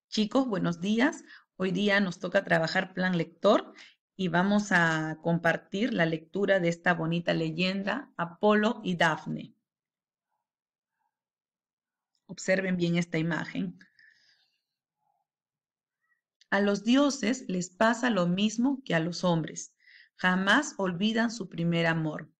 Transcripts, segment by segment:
Chicos, buenos días. Hoy día nos toca trabajar plan lector y vamos a compartir la lectura de esta bonita leyenda, Apolo y Dafne. Observen bien esta imagen. A los dioses les pasa lo mismo que a los hombres. Jamás olvidan su primer amor.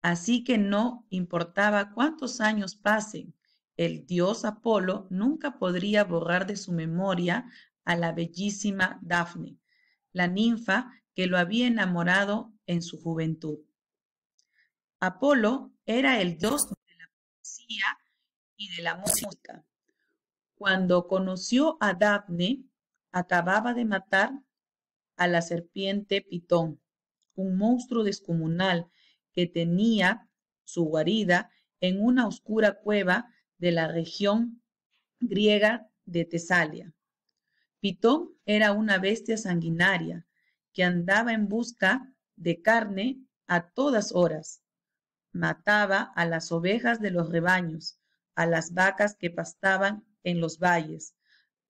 Así que no importaba cuántos años pasen, el dios Apolo nunca podría borrar de su memoria a la bellísima Dafne, la ninfa que lo había enamorado en su juventud. Apolo era el dios de la poesía y de la música. Cuando conoció a Dafne, acababa de matar a la serpiente Pitón, un monstruo descomunal que tenía su guarida en una oscura cueva de la región griega de Tesalia. Pitón era una bestia sanguinaria que andaba en busca de carne a todas horas. Mataba a las ovejas de los rebaños, a las vacas que pastaban en los valles,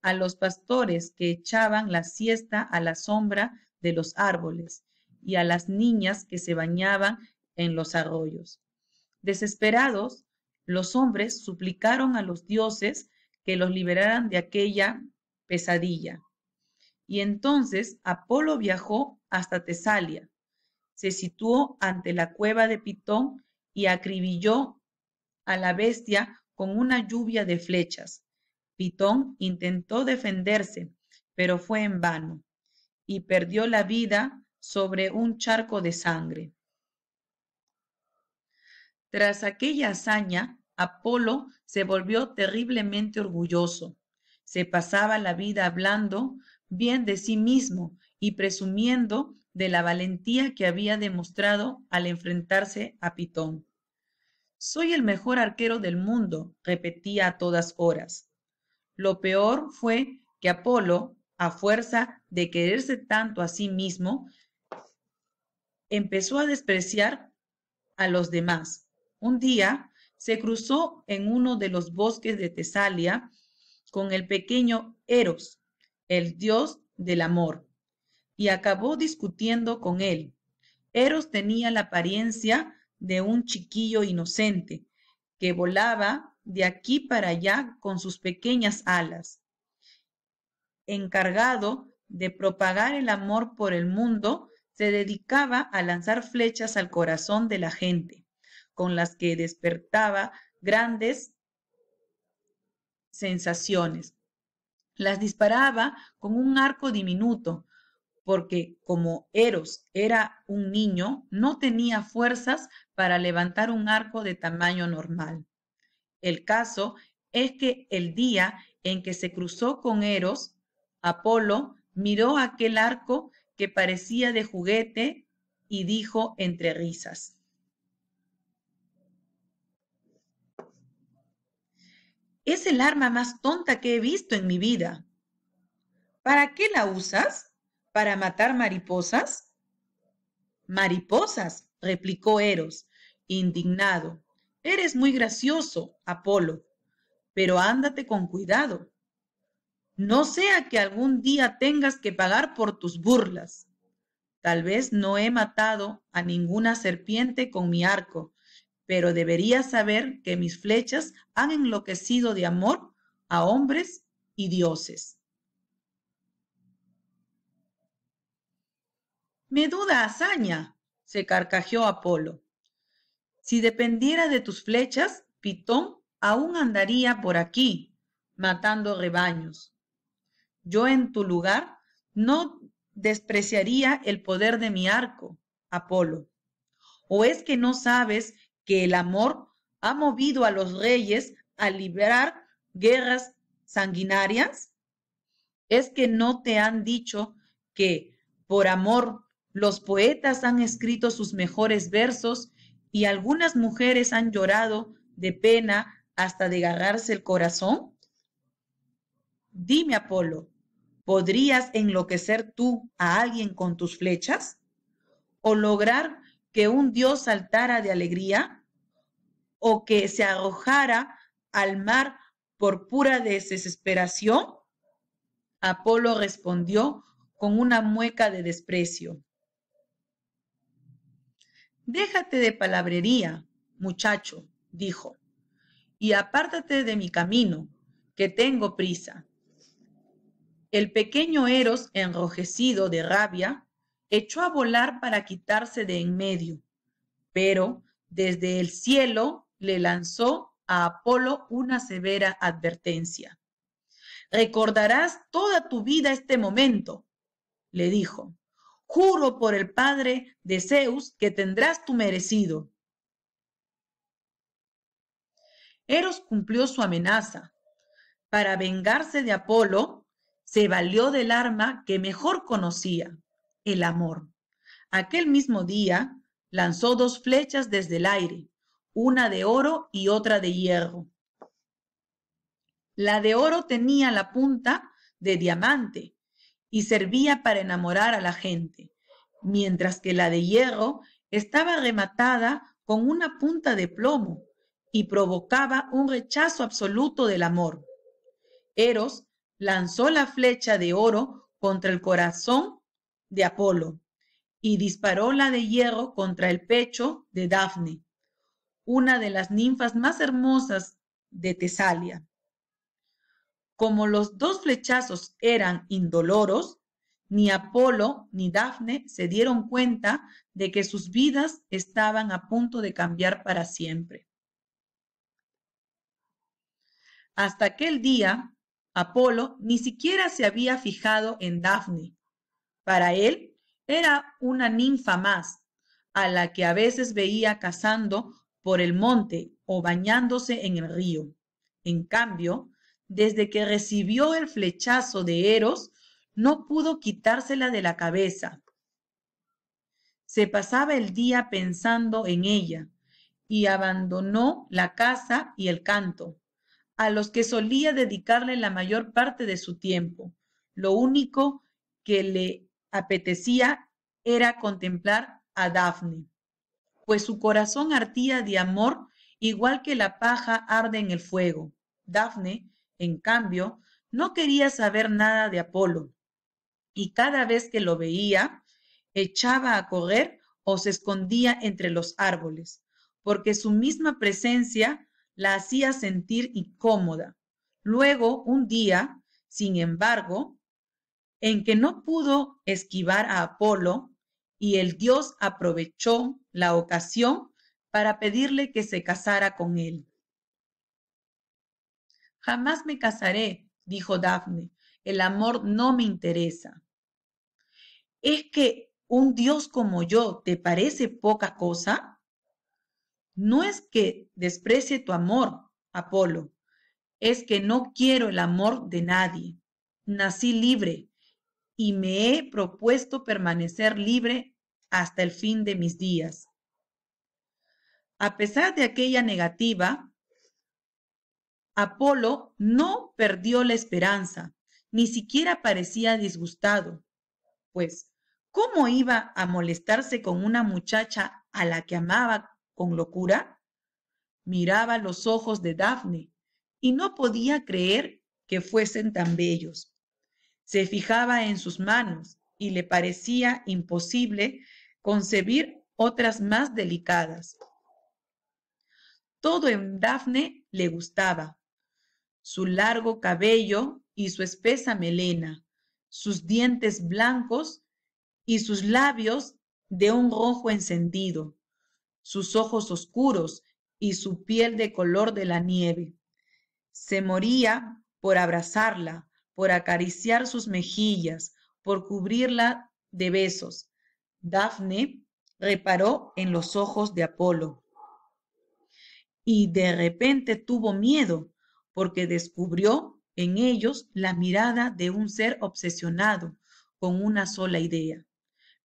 a los pastores que echaban la siesta a la sombra de los árboles y a las niñas que se bañaban en los arroyos. Desesperados, los hombres suplicaron a los dioses que los liberaran de aquella pesadilla. Y entonces Apolo viajó hasta Tesalia, se situó ante la cueva de Pitón y acribilló a la bestia con una lluvia de flechas. Pitón intentó defenderse, pero fue en vano, y perdió la vida sobre un charco de sangre. Tras aquella hazaña, Apolo se volvió terriblemente orgulloso. Se pasaba la vida hablando bien de sí mismo y presumiendo de la valentía que había demostrado al enfrentarse a Pitón. Soy el mejor arquero del mundo, repetía a todas horas. Lo peor fue que Apolo, a fuerza de quererse tanto a sí mismo, empezó a despreciar a los demás. Un día se cruzó en uno de los bosques de Tesalia con el pequeño Eros, el dios del amor, y acabó discutiendo con él. Eros tenía la apariencia de un chiquillo inocente que volaba de aquí para allá con sus pequeñas alas. Encargado de propagar el amor por el mundo, se dedicaba a lanzar flechas al corazón de la gente, con las que despertaba grandes sensaciones. Las disparaba con un arco diminuto, porque como Eros era un niño, no tenía fuerzas para levantar un arco de tamaño normal. El caso es que el día en que se cruzó con Eros, Apolo miró aquel arco que parecía de juguete y dijo entre risas: es el arma más tonta que he visto en mi vida. ¿Para qué la usas? ¿Para matar mariposas? Mariposas, replicó Eros, indignado. Eres muy gracioso, Apolo, pero ándate con cuidado. No sea que algún día tengas que pagar por tus burlas. Tal vez no he matado a ninguna serpiente con mi arco, pero deberías saber que mis flechas han enloquecido de amor a hombres y dioses. Menuda hazaña, se carcajeó Apolo. Si dependiera de tus flechas, Pitón aún andaría por aquí, matando rebaños. Yo en tu lugar no despreciaría el poder de mi arco, Apolo. ¿O es que no sabes que el amor ha movido a los reyes a librar guerras sanguinarias? ¿Es que no te han dicho que por amor los poetas han escrito sus mejores versos y algunas mujeres han llorado de pena hasta desgarrarse el corazón? Dime, Apolo, ¿podrías enloquecer tú a alguien con tus flechas? ¿O lograr que un dios saltara de alegría? ¿O que se arrojara al mar por pura desesperación? Apolo respondió con una mueca de desprecio. Déjate de palabrería, muchacho, dijo, y apártate de mi camino, que tengo prisa. El pequeño Eros, enrojecido de rabia, echó a volar para quitarse de en medio, pero desde el cielo le lanzó a Apolo una severa advertencia. Recordarás toda tu vida este momento, le dijo. Juro por el padre de Zeus que tendrás tu merecido. Eros cumplió su amenaza. Para vengarse de Apolo, se valió del arma que mejor conocía, el amor. Aquel mismo día lanzó 2 flechas desde el aire, una de oro y otra de hierro. La de oro tenía la punta de diamante y servía para enamorar a la gente, mientras que la de hierro estaba rematada con una punta de plomo y provocaba un rechazo absoluto del amor. Eros lanzó la flecha de oro contra el corazón de Apolo y disparó la de hierro contra el pecho de Dafne, una de las ninfas más hermosas de Tesalia. Como los 2 flechazos eran indoloros, ni Apolo ni Dafne se dieron cuenta de que sus vidas estaban a punto de cambiar para siempre. Hasta aquel día, Apolo ni siquiera se había fijado en Dafne. Para él era una ninfa más, a la que a veces veía cazando por el monte o bañándose en el río. En cambio, desde que recibió el flechazo de Eros, no pudo quitársela de la cabeza. Se pasaba el día pensando en ella y abandonó la caza y el canto, a los que solía dedicarle la mayor parte de su tiempo. Lo único que le apetecía era contemplar a Dafne, pues su corazón ardía de amor igual que la paja arde en el fuego. Dafne, en cambio, no quería saber nada de Apolo, y cada vez que lo veía, echaba a correr o se escondía entre los árboles, porque su misma presencia la hacía sentir incómoda. Luego, un día, sin embargo, en que no pudo esquivar a Apolo, y el dios aprovechó la ocasión para pedirle que se casara con él. Jamás me casaré, dijo Dafne, el amor no me interesa. ¿Es que un dios como yo te parece poca cosa? No es que desprecie tu amor, Apolo, es que no quiero el amor de nadie. Nací libre y me he propuesto permanecer libre hasta el fin de mis días. A pesar de aquella negativa, Apolo no perdió la esperanza, ni siquiera parecía disgustado, pues ¿cómo iba a molestarse con una muchacha a la que amaba con locura? Miraba los ojos de Dafne y no podía creer que fuesen tan bellos. Se fijaba en sus manos y le parecía imposible concebir otras más delicadas. Todo en Dafne le gustaba: su largo cabello y su espesa melena, sus dientes blancos y sus labios de un rojo encendido, sus ojos oscuros y su piel de color de la nieve. Se moría por abrazarla, por acariciar sus mejillas, por cubrirla de besos. Dafne reparó en los ojos de Apolo y de repente tuvo miedo porque descubrió en ellos la mirada de un ser obsesionado con una sola idea.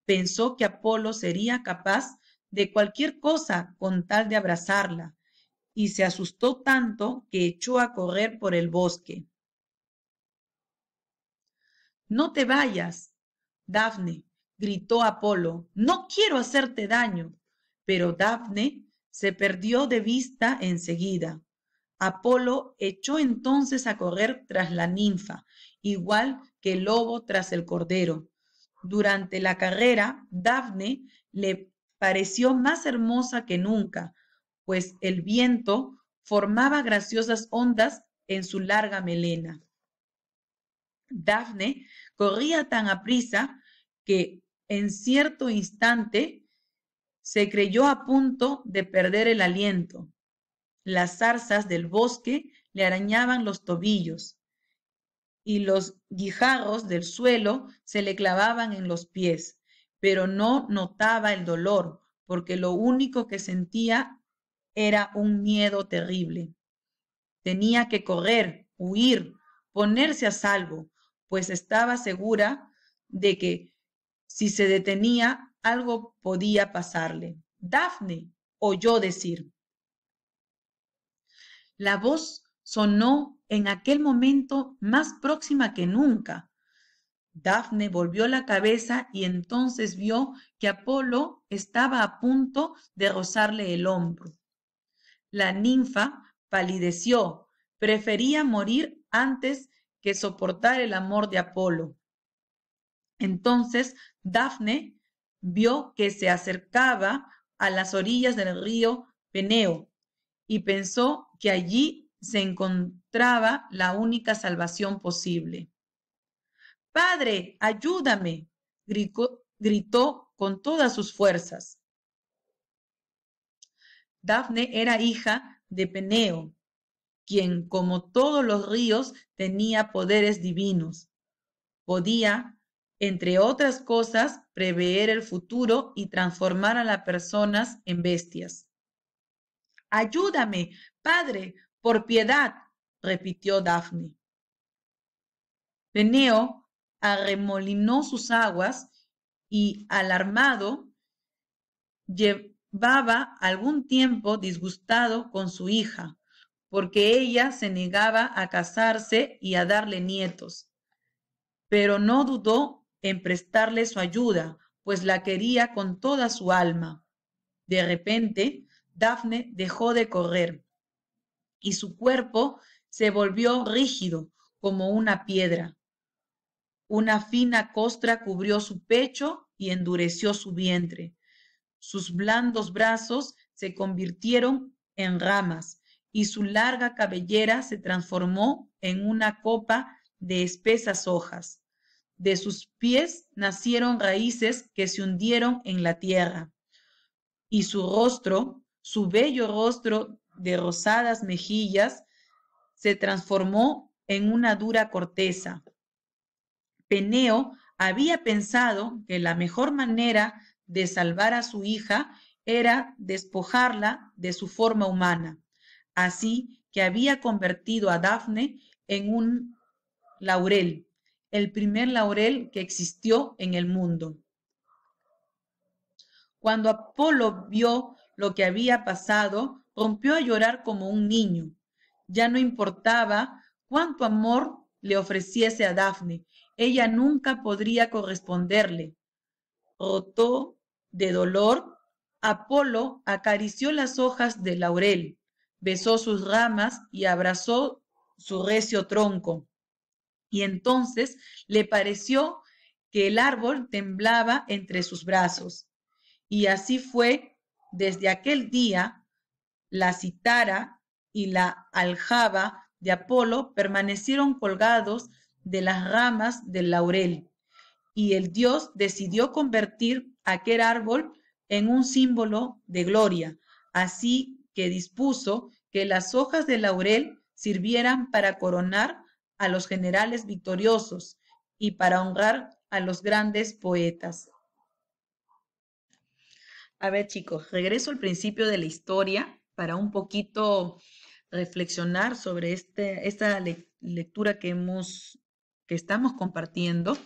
Pensó que Apolo sería capaz de cualquier cosa con tal de abrazarla, y se asustó tanto que echó a correr por el bosque. No te vayas, Dafne, gritó Apolo, no quiero hacerte daño. Pero Dafne se perdió de vista enseguida. Apolo echó entonces a correr tras la ninfa igual que el lobo tras el cordero. Durante la carrera, Dafne le pareció más hermosa que nunca, pues el viento formaba graciosas ondas en su larga melena. Dafne corría tan aprisa que en cierto instante se creyó a punto de perder el aliento. Las zarzas del bosque le arañaban los tobillos y los guijarros del suelo se le clavaban en los pies, pero no notaba el dolor, porque lo único que sentía era un miedo terrible. Tenía que correr, huir, ponerse a salvo, pues estaba segura de que si se detenía, algo podía pasarle. Dafne oyó decir. La voz sonó en aquel momento más próxima que nunca. Dafne volvió la cabeza y entonces vio que Apolo estaba a punto de rozarle el hombro. La ninfa palideció, prefería morir antes que soportar el amor de Apolo. Entonces Dafne vio que se acercaba a las orillas del río Peneo y pensó que allí se encontraba la única salvación posible. ¡Padre, ayúdame! Gritó con todas sus fuerzas. Dafne era hija de Peneo, quien, como todos los ríos, tenía poderes divinos. Podía, entre otras cosas, prever el futuro y transformar a las personas en bestias. ¡Ayúdame, padre, por piedad! Repitió Dafne. Peneo arremolinó sus aguas y, alarmado, llevaba algún tiempo disgustado con su hija, porque ella se negaba a casarse y a darle nietos. Pero no dudó en prestarle su ayuda, pues la quería con toda su alma. De repente, Dafne dejó de correr y su cuerpo se volvió rígido como una piedra. Una fina costra cubrió su pecho y endureció su vientre. Sus blandos brazos se convirtieron en ramas y su larga cabellera se transformó en una copa de espesas hojas. De sus pies nacieron raíces que se hundieron en la tierra, y su rostro, su bello rostro de rosadas mejillas, se transformó en una dura corteza. Peneo había pensado que la mejor manera de salvar a su hija era despojarla de su forma humana, así que había convertido a Dafne en un laurel, el primer laurel que existió en el mundo. Cuando Apolo vio lo que había pasado, rompió a llorar como un niño. Ya no importaba cuánto amor le ofreciese a Dafne, ella nunca podría corresponderle. Roto de dolor, Apolo acarició las hojas del laurel, besó sus ramas y abrazó su recio tronco. Y entonces le pareció que el árbol temblaba entre sus brazos. Y así fue, desde aquel día, la citara y la aljaba de Apolo permanecieron colgados de las ramas del laurel, y el dios decidió convertir aquel árbol en un símbolo de gloria, así que dispuso que las hojas de laurel sirvieran para coronar a los generales victoriosos y para honrar a los grandes poetas. A ver, chicos, regreso al principio de la historia para un poquito reflexionar sobre esta lectura que estamos compartiendo,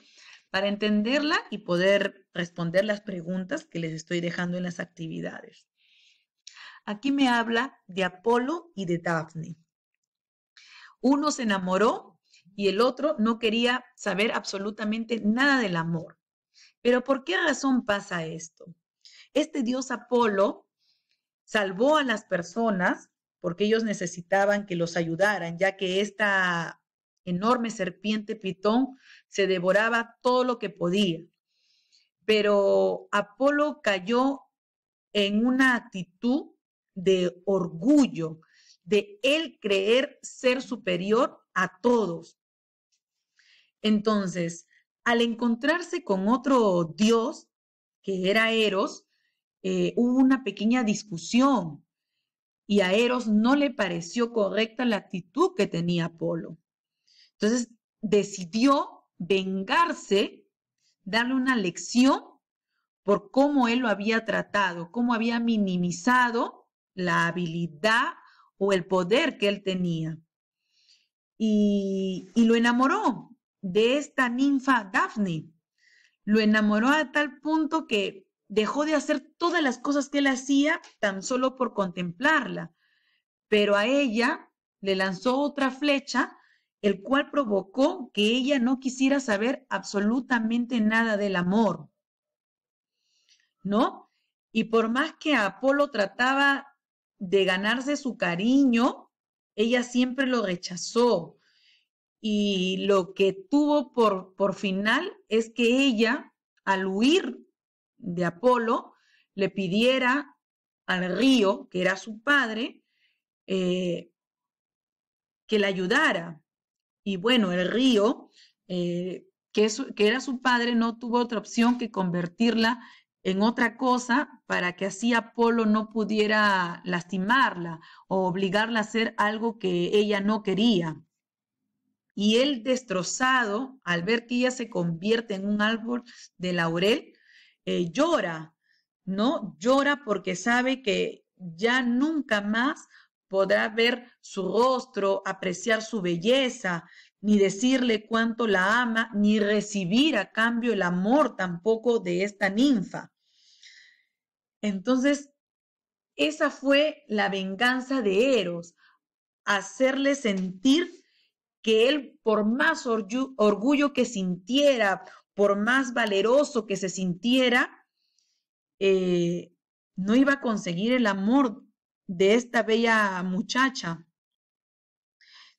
para entenderla y poder responder las preguntas que les estoy dejando en las actividades. Aquí me habla de Apolo y de Dafne. Uno se enamoró y el otro no quería saber absolutamente nada del amor. Pero ¿por qué razón pasa esto? Este dios Apolo salvó a las personas porque ellos necesitaban que los ayudaran, ya que esta enorme serpiente Pitón se devoraba todo lo que podía. Pero Apolo cayó en una actitud de orgullo, de él creer ser superior a todos. Entonces, al encontrarse con otro dios, que era Eros, hubo una pequeña discusión y a Eros no le pareció correcta la actitud que tenía Apolo. Entonces, decidió vengarse, darle una lección por cómo él lo había tratado, cómo había minimizado la habilidad o el poder que él tenía. Y lo enamoró de esta ninfa Dafne. Lo enamoró a tal punto que dejó de hacer todas las cosas que él hacía tan solo por contemplarla. Pero a ella le lanzó otra flecha, el cual provocó que ella no quisiera saber absolutamente nada del amor, ¿no? Y por más que Apolo trataba de ganarse su cariño, ella siempre lo rechazó. Y lo que tuvo por final es que ella, al huir de Apolo, le pidiera al río, que era su padre, que la ayudara. Y bueno, el río, que era su padre, no tuvo otra opción que convertirla en otra cosa para que así Apolo no pudiera lastimarla o obligarla a hacer algo que ella no quería. Y él destrozado, al ver que ella se convierte en un árbol de laurel, llora, ¿no? Llora porque sabe que ya nunca más podrá ver su rostro, apreciar su belleza, ni decirle cuánto la ama, ni recibir a cambio el amor tampoco de esta ninfa. Entonces, esa fue la venganza de Eros, hacerle sentir que él, por más orgullo que sintiera, por más valeroso que se sintiera, no iba a conseguir el amor de esta bella muchacha.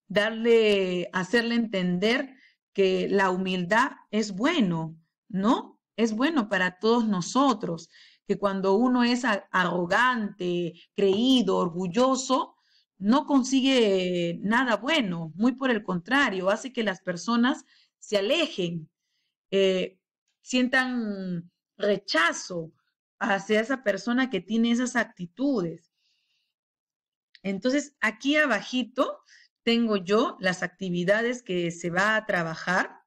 Hacerle entender que la humildad es bueno, ¿no? Es bueno para todos nosotros, que cuando uno es arrogante, creído, orgulloso, no consigue nada bueno, muy por el contrario, hace que las personas se alejen, eh, sientan rechazo hacia esa persona que tiene esas actitudes. Entonces, aquí abajito tengo yo las actividades que se va a trabajar.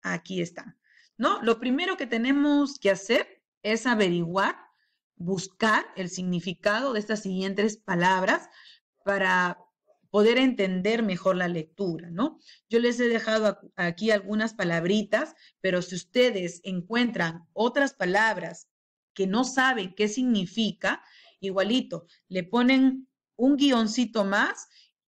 Aquí está, ¿no? Lo primero que tenemos que hacer es averiguar, buscar el significado de estas siguientes palabras para poder entender mejor la lectura, ¿no? Yo les he dejado aquí algunas palabritas, pero si ustedes encuentran otras palabras que no saben qué significa, igualito, le ponen un guioncito más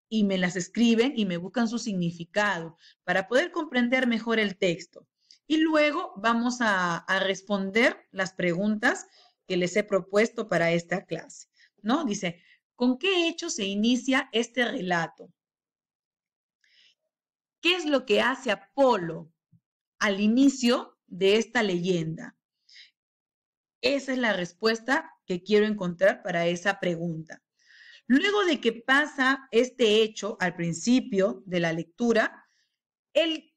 y me las escriben y me buscan su significado para poder comprender mejor el texto. Y luego vamos a responder las preguntas que les he propuesto para esta clase, ¿no? Dice, ¿con qué hecho se inicia este relato? ¿Qué es lo que hace Apolo al inicio de esta leyenda? Esa es la respuesta que quiero encontrar para esa pregunta. Luego de que pasa este hecho al principio de la lectura, él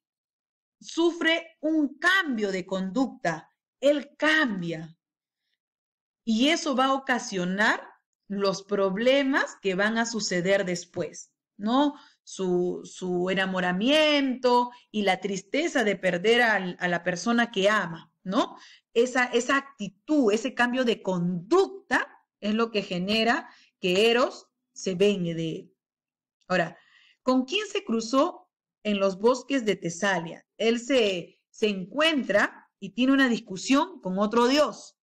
sufre un cambio de conducta, él cambia y eso va a ocasionar los problemas que van a suceder después, ¿no? Su enamoramiento y la tristeza de perder a la persona que ama, ¿no? Esa actitud, ese cambio de conducta es lo que genera que Eros se vengue de él. Ahora, ¿con quién se cruzó en los bosques de Tesalia? Él se encuentra y tiene una discusión con otro dios,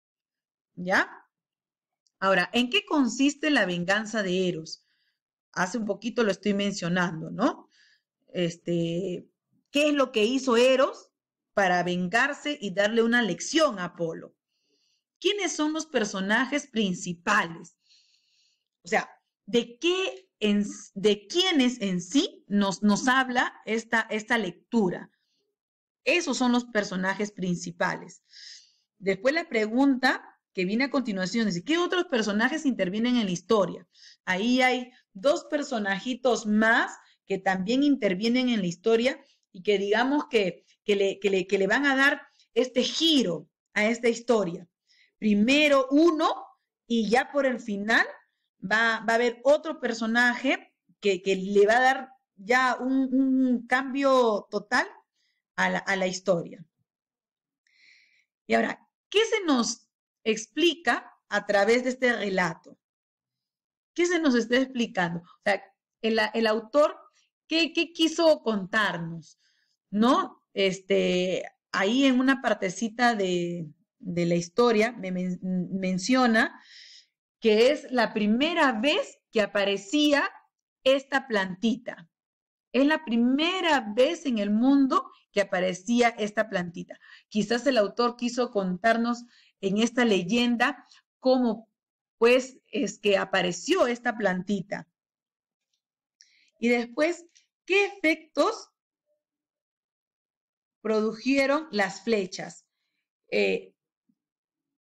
¿ya? Ahora, ¿en qué consiste la venganza de Eros? Hace un poquito lo estoy mencionando, ¿no? ¿Qué es lo que hizo Eros para vengarse y darle una lección a Apolo? ¿Quiénes son los personajes principales? O sea, de quiénes en sí nos habla esta lectura. Esos son los personajes principales. Después la pregunta que viene a continuación dice, ¿qué otros personajes intervienen en la historia? Ahí hay dos personajitos más que también intervienen en la historia y que digamos que le van a dar este giro a esta historia. Primero uno y ya por el final va a haber otro personaje que le va a dar ya un cambio total a la historia. Y ahora, ¿qué se nos explica a través de este relato? ¿Qué se nos está explicando? O sea, el autor, ¿qué quiso contarnos? ¿No? Ahí en una partecita de la historia menciona que es la primera vez que aparecía esta plantita. Es la primera vez en el mundo que aparecía esta plantita. Quizás el autor quiso contarnos en esta leyenda cómo pues es que apareció esta plantita. Y después, ¿qué efectos produjeron las flechas? ¿Qué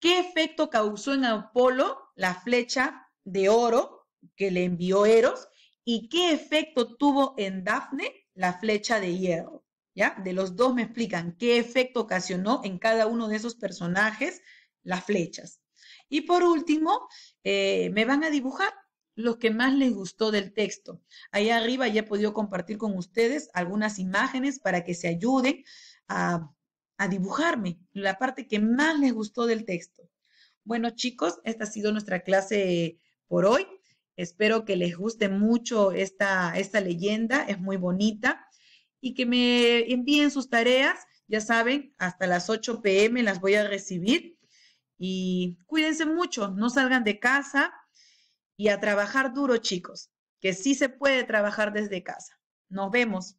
efecto causó en Apolo la flecha de oro que le envió Eros? ¿Y qué efecto tuvo en Dafne la flecha de hierro? ¿Ya? De los dos me explican qué efecto ocasionó en cada uno de esos personajes las flechas. Y por último, me van a dibujar lo que más les gustó del texto. Ahí arriba ya he podido compartir con ustedes algunas imágenes para que se ayuden a dibujarme la parte que más les gustó del texto. Bueno, chicos, esta ha sido nuestra clase por hoy. Espero que les guste mucho esta leyenda, es muy bonita. Y que me envíen sus tareas, ya saben, hasta las 8 p.m. las voy a recibir. Y cuídense mucho, no salgan de casa y a trabajar duro, chicos, que sí se puede trabajar desde casa. Nos vemos.